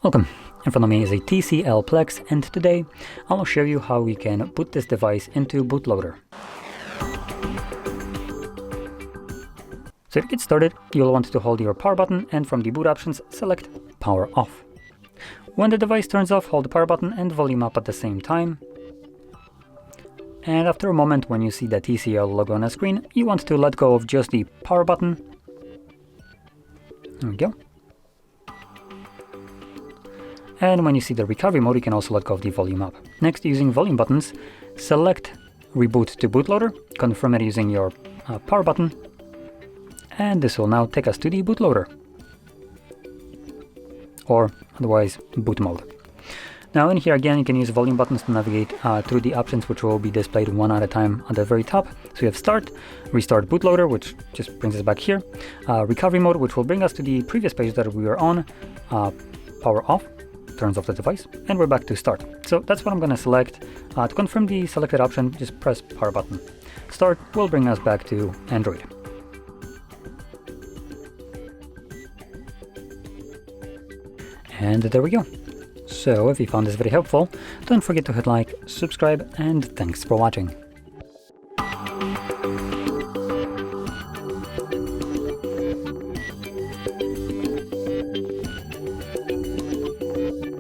Welcome. In front of me is a TCL Plex, and today I'll show you how we can put this device into bootloader. So to get started, you'll want to hold your power button and from the boot options select power off. When the device turns off, hold the power button and volume up at the same time. And after a moment, when you see the TCL logo on the screen, you want to let go of just the power button. There we go. And when you see the recovery mode, you can also let go of the volume up. Next, using volume buttons, select reboot to bootloader, confirm it using your power button, and this will now take us to the bootloader, or otherwise boot mode. Now in here again, you can use volume buttons to navigate through the options, which will be displayed one at a time at the very top. So we have start, restart bootloader, which just brings us back here, recovery mode, which will bring us to the previous page that we were on, power off, turns off the device, and we're back to start. So that's what I'm going to select. To confirm the selected option, just press power button. Start will bring us back to Android. And there we go. So if you found this very helpful, don't forget to hit like, subscribe, and thanks for watching.